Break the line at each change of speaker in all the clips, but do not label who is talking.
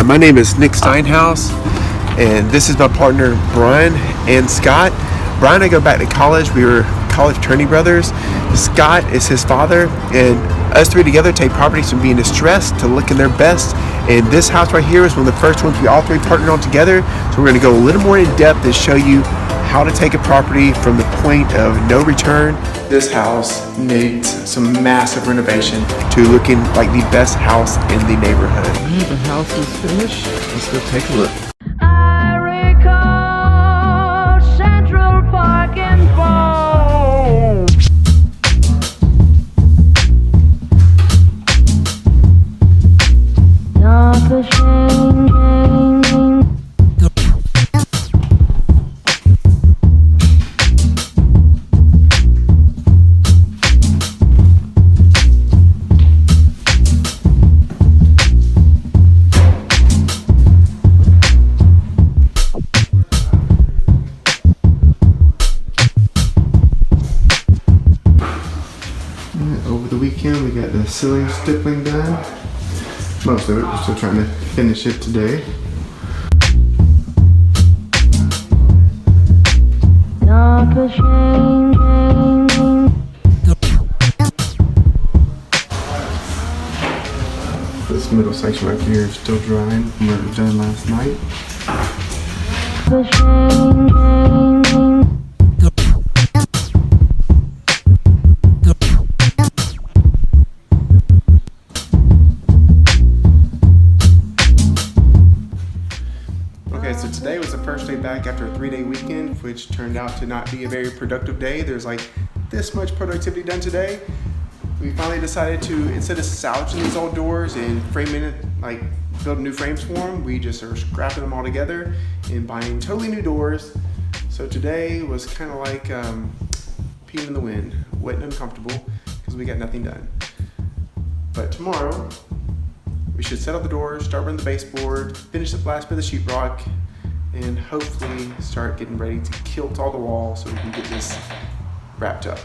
My name is Nick Steinhaus, and this is my partner Brian and Scott. Brian and I go back to college. We were college fraternity brothers. Scott is his father, and us three together take properties from being distressed to looking their best. And this house right here is one of the first ones we all three partnered on together. So we're going to go a little more in depth and show you how to take a property from the point of no return. This house needs some massive renovation to looking like the best house in the neighborhood.
The house is finished. Let's go take a look.
I recall Central Park and Fall. Not the shame.
Over the weekend, we got the ceiling stippling done. Most of it, we're still trying to finish it today.
Not the shame.
This middle section right here is still drying from where it was done last night.
The shame.
Okay, so today was the first day back after a 3-day weekend, which turned out to not be a very productive day. There's like this much productivity done today. We finally decided to, instead of salvaging these old doors and framing it, like building new frames for them, we just are scrapping them all together and buying totally new doors. So today was kind of like peeing in the wind, wet and uncomfortable, because we got nothing done. But tomorrow, we should set up the doors, start running the baseboard, finish the last bit of the sheetrock, and hopefully start getting ready to kilt all the walls so we can get this wrapped up.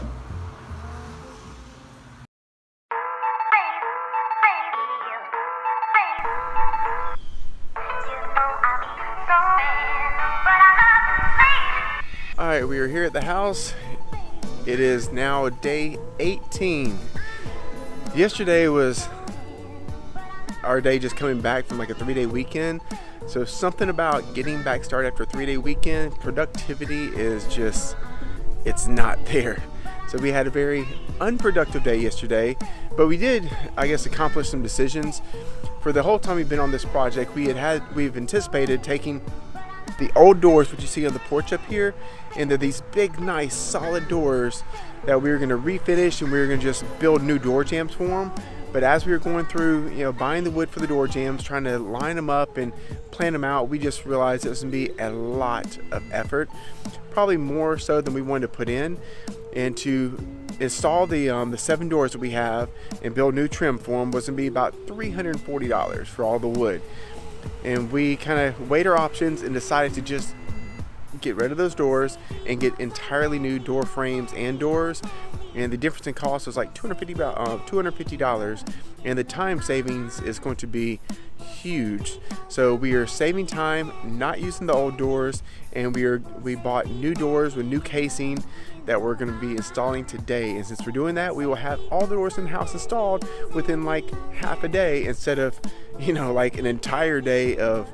Alright, we are here at the house. It is now day 18. Yesterday was our day just coming back from like a 3-day weekend. So something about getting back started after a 3-day weekend, productivity is just, it's not there. So we had a very unproductive day yesterday, but we did, I guess, accomplish some decisions. For the whole time we've been on this project, we've anticipated taking the old doors, which you see on the porch up here, and they're these big, nice, solid doors that we were going to refinish, and we were going to just build new door jambs for them. But as we were going through, buying the wood for the door jambs, trying to line them up and plan them out, we just realized it was going to be a lot of effort, probably more so than we wanted to put in. And to install the 7 doors that we have and build new trim for them was going to be about $340 for all the wood. And we kind of weighed our options and decided to just get rid of those doors and get entirely new door frames and doors. And the difference in cost was like $250, and the time savings is going to be huge. So we are saving time, not using the old doors, and we bought new doors with new casing that we're going to be installing today. And since we're doing that, we will have all the doors in the house installed within like half a day instead of like an entire day of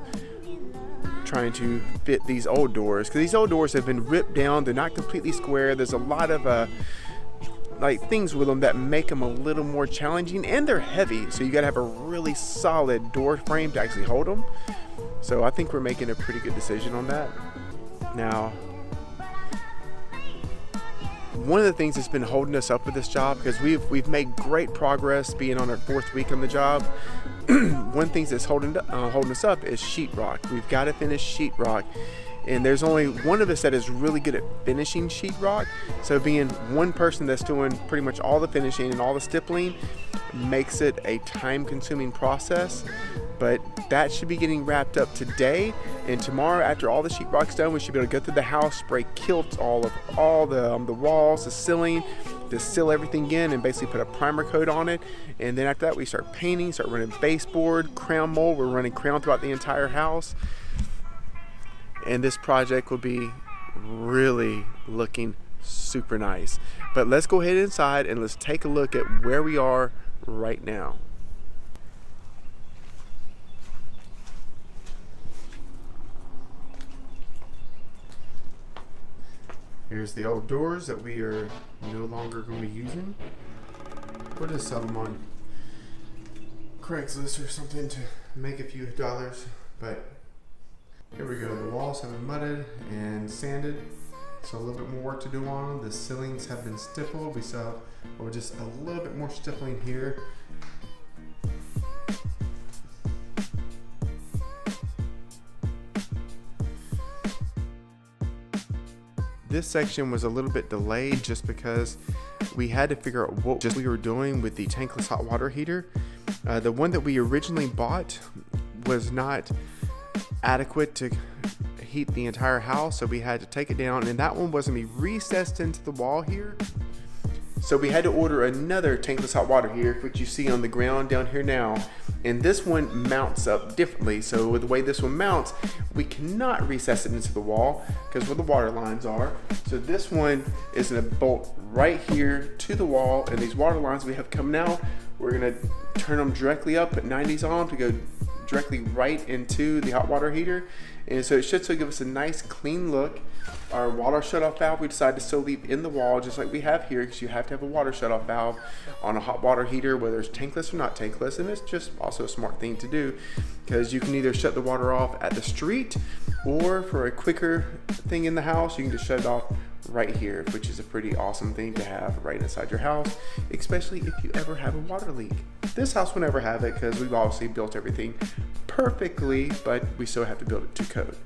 trying to fit these old doors, because these old doors have been ripped down. They're not completely square. There's a lot of like things with them that make them a little more challenging, and they're heavy, so you got to have a really solid door frame to actually hold them. So I think we're making a pretty good decision on that. Now, one of the things that's been holding us up with this job, because we've made great progress being on our 4th week on the job. One thing that's holding us up is sheetrock. We've got to finish sheetrock, and there's only one of us that is really good at finishing sheetrock. So being one person that's doing pretty much all the finishing and all the stippling makes it a time-consuming process. But that should be getting wrapped up today, and tomorrow, after all the sheetrock's done, we should be able to go through the house, spray kilt all the walls, the ceiling, to seal everything in and basically put a primer coat on it. And then after that, we start painting, start running baseboard, crown mold. We're running crown throughout the entire house. And this project will be really looking super nice. But let's go ahead inside and let's take a look at where we are right now. Here's the old doors that we are no longer going to be using. We'll just sell them on Craigslist or something to make a few dollars. But here we go. The walls have been mudded and sanded, so a little bit more work to do on them. The ceilings have been stippled. We saw, or just a little bit more stippling here. This section was a little bit delayed just because we had to figure out what we were doing with the tankless hot water heater. The one that we originally bought was not adequate to heat the entire house, so we had to take it down, and that one was going to be recessed into the wall here. So we had to order another tankless hot water heater, which you see on the ground down here now. And this one mounts up differently. So with the way this one mounts, we cannot recess it into the wall because where the water lines are. So this one is going to bolt right here to the wall, and these water lines we have coming out, we're going to turn them directly up, put 90s on to go directly right into the hot water heater. And so it should still give us a nice clean look. Our water shutoff valve we decided to still leave in the wall just like we have here, because you have to have a water shutoff valve on a hot water heater, whether it's tankless or not tankless. And it's just also a smart thing to do, because you can either shut the water off at the street, or for a quicker thing in the house, you can just shut it off right here, which is a pretty awesome thing to have right inside your house, especially if you ever have a water leak. This house will never have it because we've obviously built everything perfectly, but we still have to build it to code.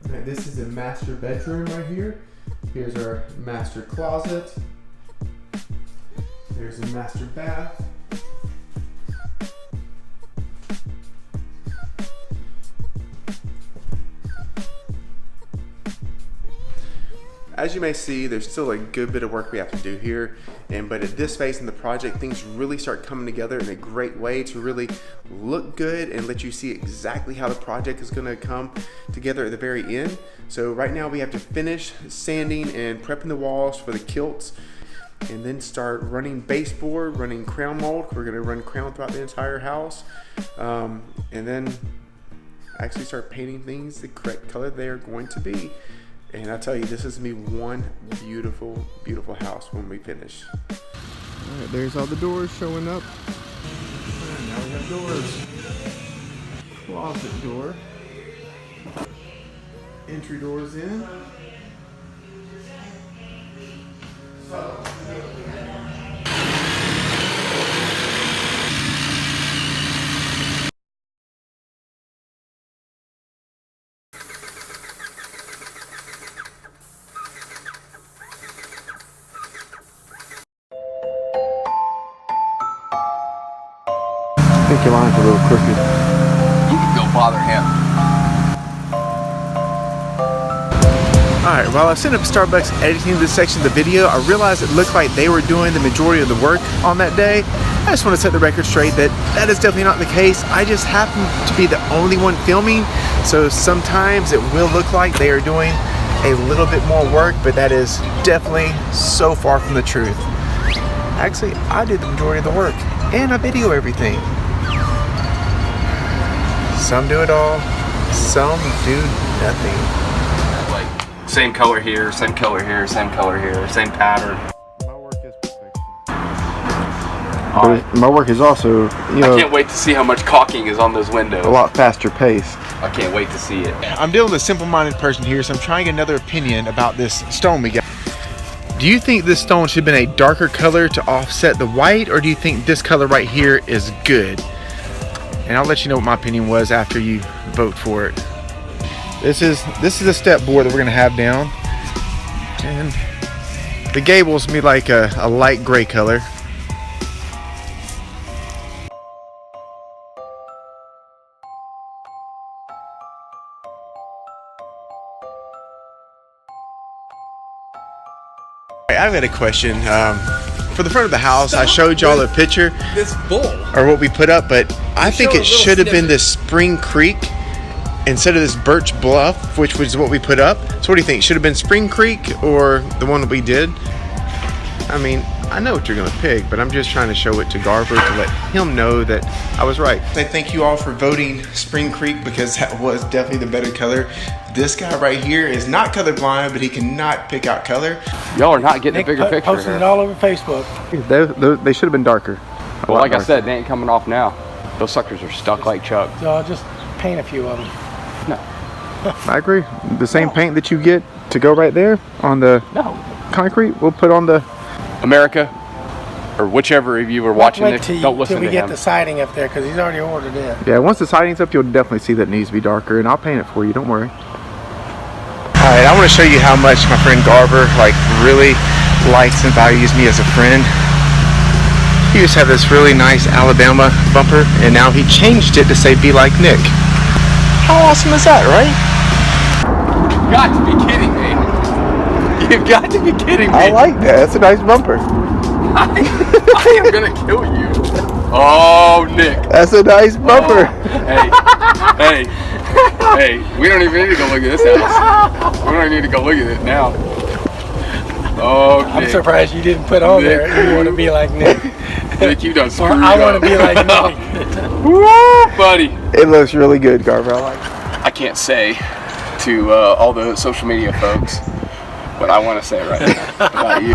Right, this is a master bedroom right here. Here's our master closet. There's a master bath. As you may see, there's still a good bit of work we have to do here, but at this phase in the project, things really start coming together in a great way to really look good and let you see exactly how the project is going to come together at the very end. So right now we have to finish sanding and prepping the walls for the kilts, and then start running baseboard, running crown mold. We're going to run crown throughout the entire house, and then actually start painting things the correct color they are going to be. And I tell you, this is gonna be one beautiful, beautiful house when we finish. All right, there's all the doors showing up. And now we have doors. Closet door. Entry doors in. I think your line's a little crooked.
You can go bother him.
Alright, while I was sitting up at Starbucks editing this section of the video, I realized it looked like they were doing the majority of the work on that day. I just want to set the record straight that that is definitely not the case. I just happen to be the only one filming, so sometimes it will look like they are doing a little bit more work, but that is definitely so far from the truth. Actually, I did the majority of the work, and I video everything. Some do it all, some do nothing.
Like, same color here, same color here, same color here, same pattern.
My work is perfection.
But my work is also, you know,
I can't wait to see how much caulking is on those windows.
a lot faster pace.
I can't wait to see it.
I'm dealing with a simple-minded person here, so I'm trying another opinion about this stone we got. Do you think this stone should have been a darker color to offset the white, or do you think this color right here is good? And I'll let you know what my opinion was after you vote for it. This is a step board that we're gonna have down, and the gables be like a light gray color. right, I've got a question. For the front of the house, I showed y'all a picture
This bull.
or what we put up, but I think
showed a
it
little
should have been
snippet.
this Spring Creek instead of this Birch Bluff, which was what we put up. So what do you think? Should have been Spring Creek or the one that we did? I mean, I know what you're going to pick, but I'm just trying to show it to Garver to let him know that I was right. I thank you all for voting Spring Creek because that was definitely the better color. This guy right here is not colorblind, but he cannot pick out color.
Y'all are not getting a bigger picture
Posting
here.
it all over Facebook.
They should have been darker.
Well, like I said, they ain't coming off now. Those suckers are stuck like Chuck.
So I'll just paint a few of them.
No.
I agree. The same paint that you get to go right there on the
No.
concrete, we'll put on the...
America, or whichever of you were watching
Wait
this,
till
don't listen
till we
to
get
him.
the siding up there because he's already ordered it.
Yeah, once the siding's up, you'll definitely see that it needs to be darker, and I'll paint it for you, don't worry.
All right, I want to show you how much my friend Garver really likes and values me as a friend. He used to have this really nice Alabama bumper, and now he changed it to say "Be like Nick." How awesome is that, right?
You've got to be kidding me. You've got to be kidding me.
I like that. That's a nice bumper.
I am gonna kill you. Oh, Nick.
That's a nice bumper.
Hey, we don't even need to go look at this house. We don't need to go look at it now. Okay.
I'm surprised you didn't put on
Nick.
there. You want to be like Nick.
Nick, you done
Or
screwed
I
up.
want to be like Nick.
Woo, buddy.
It looks really good, Garver. I like it.
I can't say to all the social media folks what I want to say right now about you.